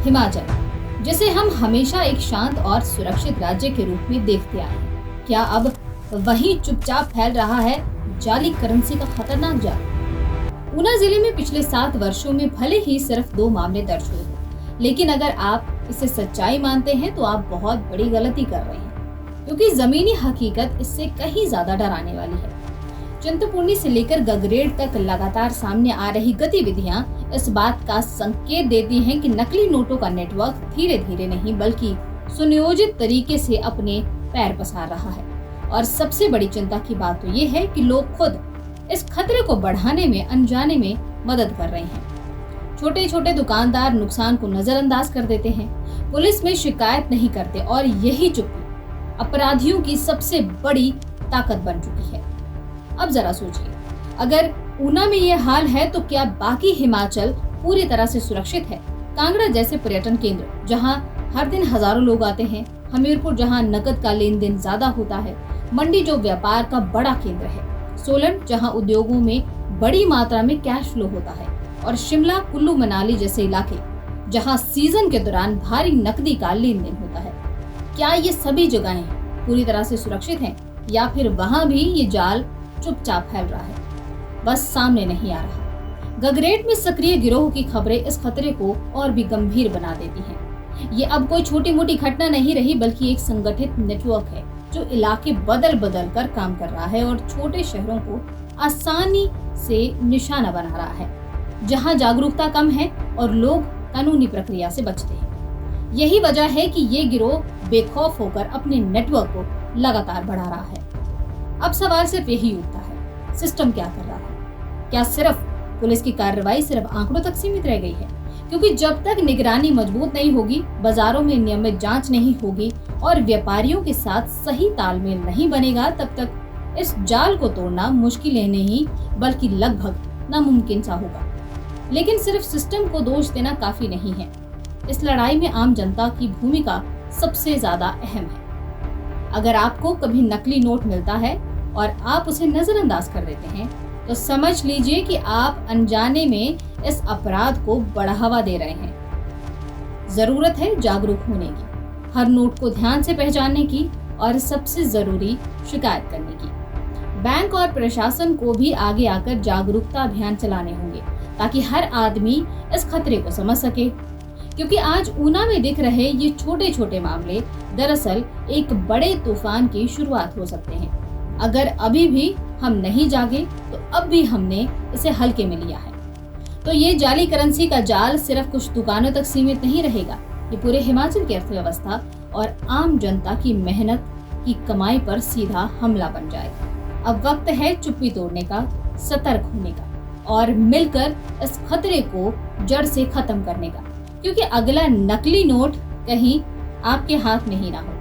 हिमाचल, जिसे हम हमेशा एक शांत और सुरक्षित राज्य के रूप में देखते आए हैं, क्या अब वहीं चुपचाप फैल रहा है जाली करेंसी का खतरनाक जाल? ऊना जिले में पिछले 7 वर्षों में भले ही सिर्फ 2 मामले दर्ज हुए, लेकिन अगर आप इसे सच्चाई मानते हैं तो आप बहुत बड़ी गलती कर रहे हैं, क्योंकि जमीनी हकीकत इससे कहीं ज्यादा डराने वाली है। चिंतपूर्णी से लेकर गगरेट तक लगातार सामने आ रही गतिविधियां इस बात का संकेत देती हैं कि नकली नोटों का नेटवर्क धीरे धीरे नहीं बल्कि सुनियोजित तरीके से अपने पैर पसार रहा है। और सबसे बड़ी चिंता की बात तो ये है कि लोग खुद इस खतरे को बढ़ाने में अनजाने में मदद कर रहे हैं। छोटे छोटे दुकानदार नुकसान को नजरअंदाज कर देते हैं, पुलिस में शिकायत नहीं करते और यही चुप्पी अपराधियों की सबसे बड़ी ताकत बन चुकी है। अब जरा सोचिए, अगर ऊना में ये हाल है तो क्या बाकी हिमाचल पूरी तरह से सुरक्षित है? कांगड़ा जैसे पर्यटन केंद्र जहां हर दिन हजारों लोग आते हैं, हमीरपुर जहां नकद का लेन देन ज्यादा होता है, मंडी जो व्यापार का बड़ा केंद्र है, सोलन जहां उद्योगों में बड़ी मात्रा में कैश फ्लो होता है, और शिमला, कुल्लू, मनाली जैसे इलाके जहां सीजन के दौरान भारी नकदी का लेन देन होता है, क्या ये सभी जगहें पूरी तरह से सुरक्षित हैं या फिर वहां भी ये जाल चुपचाप फैल रहा है, बस सामने नहीं आ रहा? गगरेट में सक्रिय गिरोह की खबरें इस खतरे को और भी गंभीर बना देती हैं। ये अब कोई छोटी मोटी घटना नहीं रही बल्कि एक संगठित नेटवर्क है जो इलाके बदल बदल कर काम कर रहा है और छोटे शहरों को आसानी से निशाना बना रहा है, जहां जागरूकता कम है और लोग कानूनी प्रक्रिया से बचते हैं। यही वजह है कि ये गिरोह बेखौफ होकर अपने नेटवर्क को लगातार बढ़ा रहा है। अब सवाल सिर्फ यही उठता है, सिस्टम क्या कर रहा है? क्या सिर्फ पुलिस की कार्रवाई सिर्फ आंकड़ों तक सीमित रह गई है? क्योंकि जब तक निगरानी मजबूत नहीं होगी, बाजारों में नियमित जांच नहीं होगी और व्यापारियों के साथ सही तालमेल नहीं बनेगा, तब तक इस जाल को तोड़ना मुश्किल नहीं बल्कि लगभग नामुमकिन सा होगा। लेकिन सिर्फ सिस्टम को दोष देना काफी नहीं है। इस लड़ाई में आम जनता की भूमिका सबसे ज्यादा अहम है। अगर आपको कभी नकली नोट मिलता है और आप उसे नजरअंदाज कर देते हैं, तो समझ लीजिए कि आप अनजाने में इस अपराध को बढ़ावा दे रहे हैं। जरूरत है जागरूक होने की, हर नोट को ध्यान से पहचानने की और सबसे जरूरी शिकायत करने की। बैंक और प्रशासन को भी आगे आकर जागरूकता अभियान चलाने होंगे ताकि हर आदमी इस खतरे को समझ सके, क्योंकि आज ऊना में दिख रहे ये छोटे छोटे मामले दरअसल एक बड़े तूफान की शुरुआत हो सकते हैं। अगर अभी भी हम नहीं जागे तो अब भी हमने इसे हल्के में लिया है। तो ये जाली करेंसी का जाल सिर्फ कुछ दुकानों तक सीमित नहीं रहेगा, ये पूरे हिमाचल की अर्थव्यवस्था और आम जनता की मेहनत की कमाई पर सीधा हमला बन जाएगा। अब वक्त है चुप्पी तोड़ने का, सतर्क होने का और मिलकर इस खतरे को जड़ से खत्म करने का, क्योंकि अगला नकली नोट कहीं आपके हाथ में ही ना हो।